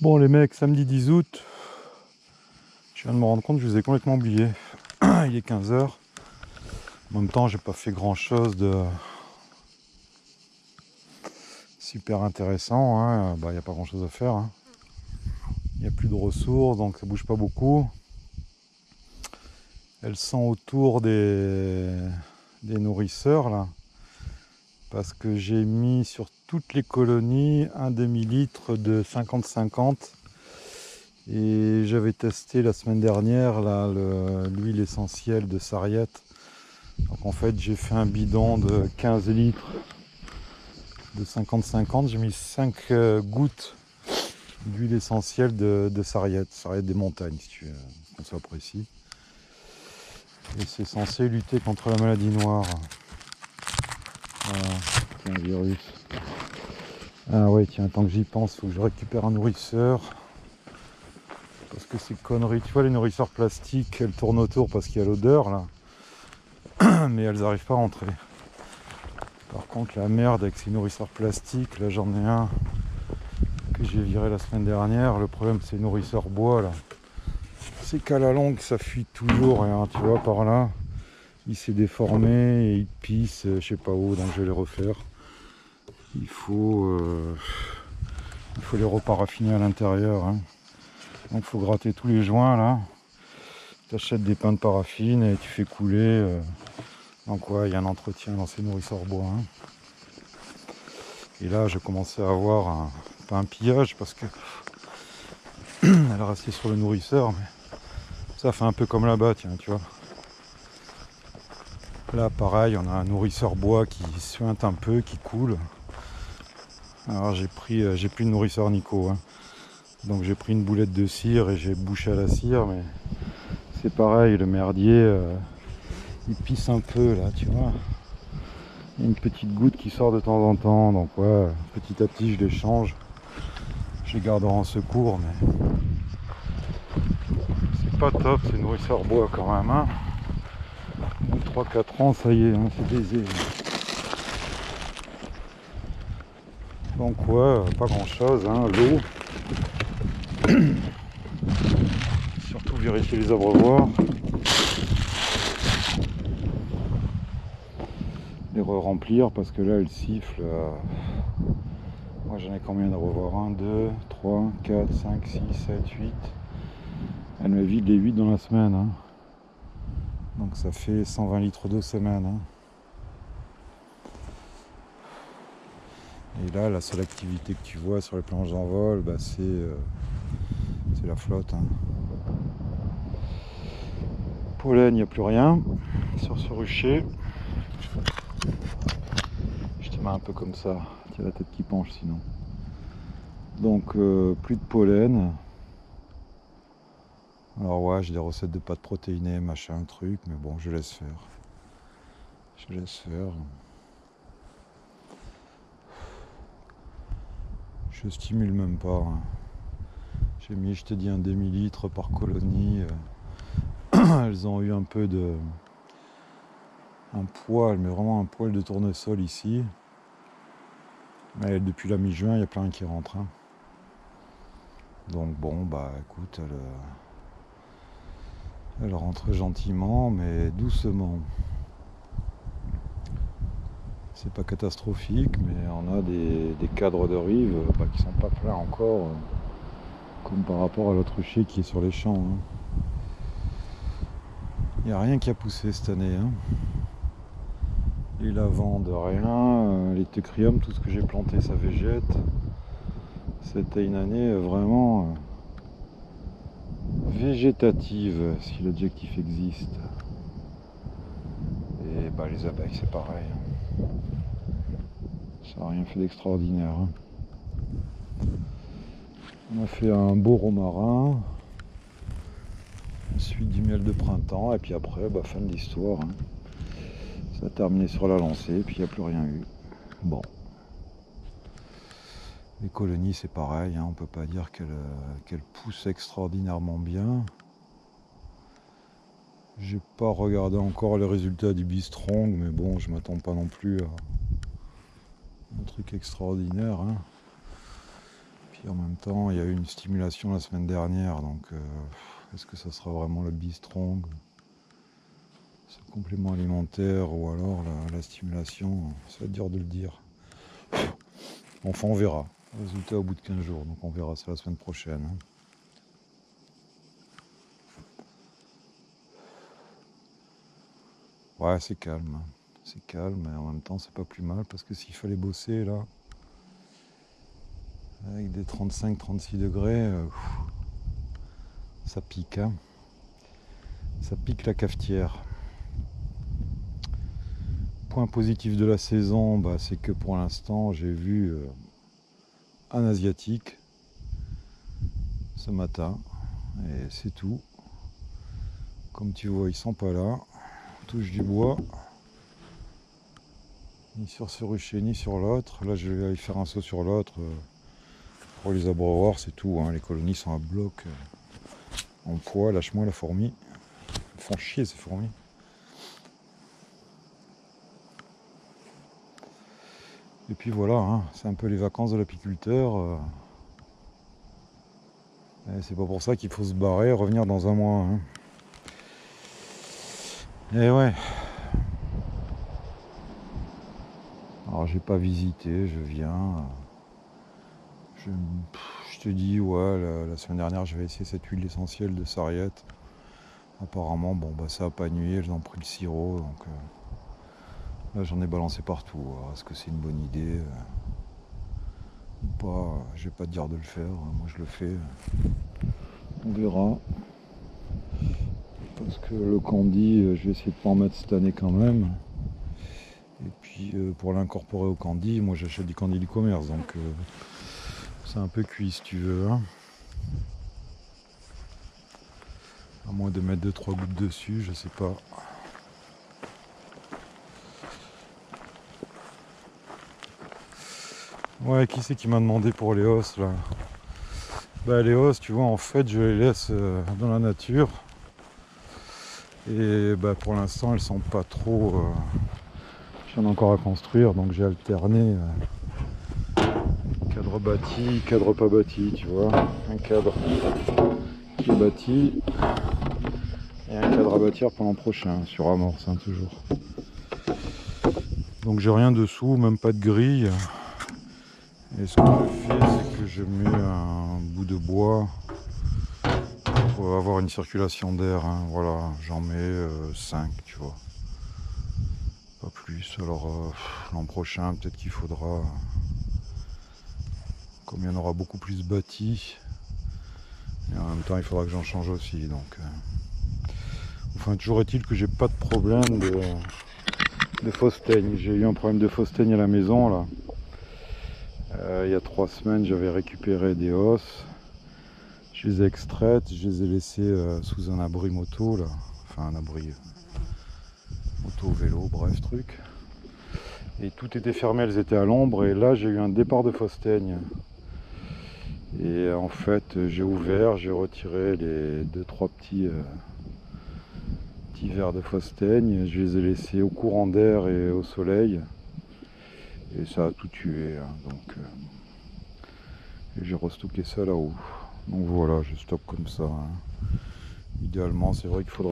Bon les mecs, samedi 10 août, je viens de me rendre compte que je vous ai complètement oublié. Il est 15 heures. En même temps, j'ai pas fait grand chose de super intéressant. Hein. Il n'y a pas grand chose à faire. Hein. Il n'y a plus de ressources, donc ça bouge pas beaucoup. Elles sont autour des nourrisseurs là. Parce que j'ai mis sur toutes les colonies un demi-litre de 50-50. Et j'avais testé la semaine dernière l'huile essentielle de sarriette. Donc en fait j'ai fait un bidon de 15 litres de 50-50. J'ai mis 5 gouttes d'huile essentielle de sarriette des montagnes si tu veux, qu'on soit précis. Et c'est censé lutter contre la maladie noire. Voilà, c'est un virus. Ah ouais tiens, tant que j'y pense, il faut que je récupère un nourrisseur. Parce que ces conneries, tu vois les nourrisseurs plastiques, elles tournent autour parce qu'il y a l'odeur là. Mais elles n'arrivent pas à rentrer. Par contre la merde avec ces nourrisseurs plastiques, là j'en ai un que j'ai viré la semaine dernière. Le problème c'est les nourrisseurs bois là. C'est qu'à la longue ça fuit toujours, hein, tu vois par là. Il s'est déformé et il pisse, je sais pas où, donc je vais les refaire. Il faut les reparaffiner à l'intérieur. Hein. Donc il faut gratter tous les joints là. Tu achètes des pains de paraffine et tu fais couler. Donc ouais, il y a un entretien dans ces nourrisseurs bois. Hein. Et là, je commençais à avoir pas un pillage parce que elle est restée sur le nourrisseur, mais ça fait un peu comme là-bas, tiens, tu vois. Là, pareil, on a un nourrisseur bois qui suinte un peu, qui coule. Alors j'ai plus de nourrisseur Nico, hein. Donc j'ai pris une boulette de cire et j'ai bouché à la cire, mais c'est pareil, le merdier, il pisse un peu là, tu vois. Il y a une petite goutte qui sort de temps en temps, donc ouais, petit à petit je les change. Je les garderai en secours, mais c'est pas top ces nourrisseurs bois quand même. Hein. 3-4 ans, ça y est, hein, c'est baisé. Donc ouais, pas grand chose, hein, l'eau. Surtout vérifier les abreuvoirs. Les re-remplir parce que là elle siffle. Moi j'en ai combien d'abreuvoirs? 1, 2, 3, 4, 5, 6, 7, 8. Elle me vide les 8 dans la semaine. Hein. Donc ça fait 120 litres d'eau semaine. Hein. Et là, la seule activité que tu vois sur les planches d'envol, bah, c'est la flotte. Hein. Pollen, il n'y a plus rien sur ce rucher. Je te mets un peu comme ça. Tu as la tête qui penche sinon. Donc plus de pollen. Alors ouais, j'ai des recettes de pâtes protéinées, machin, truc, mais bon, je laisse faire. Je laisse faire. Je stimule même pas. Hein. J'ai mis, je te dis, un demi-litre par colonie. Elles ont eu un peu de... un poil, mais vraiment un poil de tournesol ici. Mais depuis la mi-juin, il n'y a plus rien qui rentre. Hein. Donc bon, bah écoute, elle rentre gentiment, mais doucement. C'est pas catastrophique, mais on a des cadres de rive qui sont pas pleins encore, comme par rapport à l'autre rucher qui est sur les champs. Hein. Il n'y a rien qui a poussé cette année. Hein. Les lavandes, rien. Les teucriums, tout ce que j'ai planté, ça végète. C'était une année vraiment végétative, si l'adjectif existe. Et bah, les abeilles, c'est pareil. Ça n'a rien fait d'extraordinaire. Hein. On a fait un beau romarin. Ensuite du miel de printemps. Et puis après, bah, fin de l'histoire. Hein. Ça a terminé sur la lancée. Et puis il n'y a plus rien eu. Bon. Les colonies, c'est pareil. Hein. On ne peut pas dire qu'elles poussent extraordinairement bien. J'ai pas regardé encore les résultats du Bistrong. Mais bon, je m'attends pas non plus à un truc extraordinaire. Hein. Puis Puis en même temps, il y a eu une stimulation la semaine dernière, donc est-ce que ça sera vraiment le B-Strong, ce complément alimentaire, ou alors la stimulation, c'est dur de le dire. Enfin, on verra. Résultat au bout de 15 jours, donc on verra ça la semaine prochaine. Ouais, c'est calme. C'est calme, mais en même temps, c'est pas plus mal, parce que s'il fallait bosser, là, avec des 35-36 degrés, ça pique, hein. Ça pique la cafetière. Point positif de la saison, bah, c'est que pour l'instant, j'ai vu un asiatique ce matin, et c'est tout. Comme tu vois, ils sont pas là. On touche du bois. Ni sur ce rucher, ni sur l'autre. Là, je vais aller faire un saut sur l'autre pour les abreuvoirs, c'est tout, hein. Les colonies sont à bloc en poids. Lâche-moi la fourmi. Ils font chier ces fourmis. Et puis voilà, hein, c'est un peu les vacances de l'apiculteur. C'est pas pour ça qu'il faut se barrer, revenir dans un mois, hein. Et ouais. Alors j'ai pas visité, je viens. Je te dis, ouais, la semaine dernière j'avais essayé cette huile essentielle de sarriette. Apparemment, bon bah ça a pas nué, elles ont pris le sirop, donc là j'en ai balancé partout. Alors, est-ce que c'est une bonne idée ou pas? Je vais pas te dire de le faire, moi je le fais. On verra. Parce que le candy, je vais essayer de pas en mettre cette année quand même. Et puis pour l'incorporer au candy, moi j'achète du candy du commerce, donc c'est un peu cuit si tu veux, hein. À moins de mettre 2-3 gouttes dessus, je sais pas. Ouais, qui c'est qui m'a demandé pour les hausses là? Bah les hausses, tu vois, en fait je les laisse dans la nature. Et bah pour l'instant elles sont pas trop... J'en ai encore à construire, donc j'ai alterné cadre bâti, cadre pas bâti, tu vois. Un cadre qui est bâti et un cadre à bâtir pour l'an prochain, sur amorce, hein, toujours. Donc j'ai rien dessous, même pas de grille. Et ce que je fais, c'est que je mets un bout de bois pour avoir une circulation d'air, hein. Voilà, j'en mets 5, tu vois. Pas plus. Alors l'an prochain, peut-être qu'il faudra, comme il y en aura beaucoup plus bâti, et en même temps il faudra que j'en change aussi. Donc, enfin, toujours est-il que j'ai pas de problème de fausse teigne. J'ai eu un problème de fausse teigne à la maison là. Il y a 3 semaines, j'avais récupéré des hausses. Je les ai extraites, je les ai laissées sous un abri moto là. Enfin un abri moto, vélo, bref truc. Et tout était fermé, elles étaient à l'ombre, et là j'ai eu un départ de fausse teigne. Et en fait j'ai ouvert, j'ai retiré les 2-3 petits vers de fausse teigne, je les ai laissés au courant d'air et au soleil. Et ça a tout tué, hein, donc et j'ai restocké ça là-haut. Donc voilà, je stocke comme ça, hein. Idéalement, c'est vrai qu'il faudrait